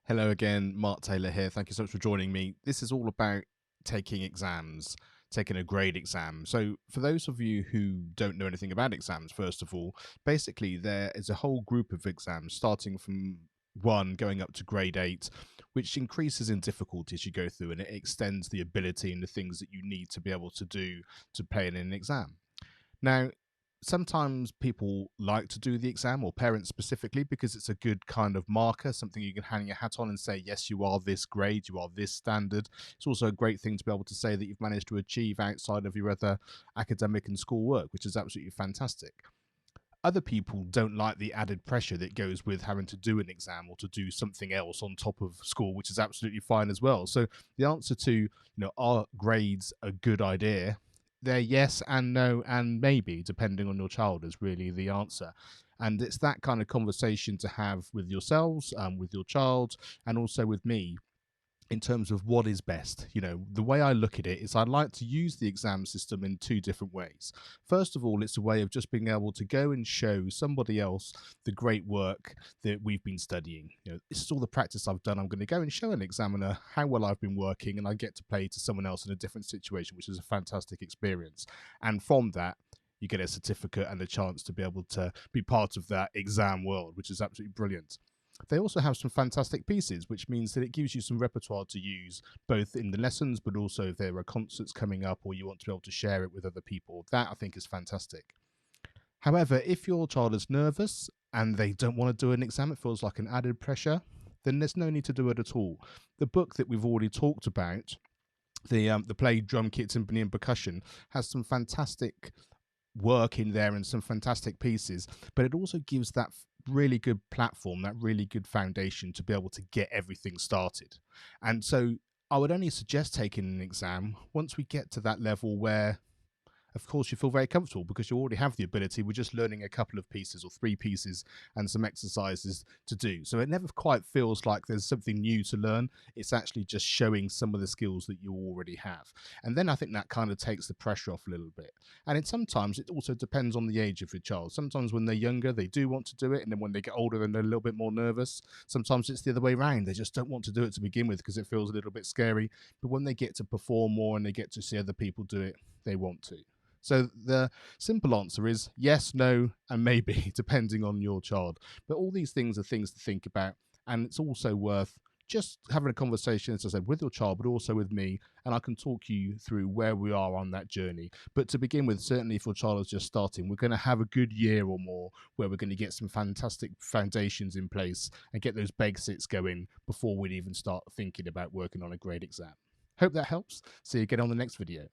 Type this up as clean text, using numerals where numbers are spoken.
Hello again, Mark Taylor here. Thank you so much for joining me. This is all about taking exams, taking a grade exam. So, for those of you who don't know anything about exams, first of all, basically there is a whole group of exams starting from one going up to grade eight, which increases in difficulty as you go through and it extends the ability and the things that you need to be able to do to play in an exam. Now, sometimes people like to do the exam, or parents specifically, because it's a good kind of marker, something you can hang your hat on and say, yes, you are this grade, you are this standard. It's also a great thing to be able to say that you've managed to achieve outside of your other academic and school work, which is absolutely fantastic. Other people don't like the added pressure that goes with having to do an exam or to do something else on top of school, which is absolutely fine as well. So the answer to, are grades a good idea? They're yes and no and maybe, depending on your child, is really the answer. And it's that kind of conversation to have with yourselves, with your child, and also with me in terms of what is best. The way I look at it is I like to use the exam system in two different ways. First of all, it's a way of just being able to go and show somebody else the great work that we've been studying. This is all the practice I've done. I'm going to go and show an examiner how well I've been working, and I get to play to someone else in a different situation, which is a fantastic experience. And from that, you get a certificate and a chance to be able to be part of that exam world, which is absolutely brilliant. They also have some fantastic pieces, which means that it gives you some repertoire to use both in the lessons, but also if there are concerts coming up or you want to be able to share it with other people. That I think is fantastic. However, if your child is nervous and they don't want to do an exam, it feels like an added pressure, then there's no need to do it at all. The book that we've already talked about, the play Drum Kit, Timpani and Percussion, has some fantastic work in there and some fantastic pieces, but it also gives that really good platform, that really good foundation to be able to get everything started. And so I would only suggest taking an exam once we get to that level where of course you feel very comfortable because you already have the ability. We're just learning a couple of pieces or three pieces and some exercises to do. So it never quite feels like there's something new to learn. It's actually just showing some of the skills that you already have. And then I think that kind of takes the pressure off a little bit. And sometimes it also depends on the age of your child. Sometimes when they're younger, they do want to do it. And then when they get older, then they're a little bit more nervous. Sometimes it's the other way around. They just don't want to do it to begin with because it feels a little bit scary. But when they get to perform more and they get to see other people do it, they want to. So the simple answer is yes, no, and maybe, depending on your child. But all these things are things to think about, and it's also worth just having a conversation, as I said, with your child, but also with me, and I can talk you through where we are on that journey. But to begin with, certainly if your child is just starting, we're going to have a good year or more where we're going to get some fantastic foundations in place and get those basics going before we'd even start thinking about working on a grade exam. Hope that helps. See you again on the next video.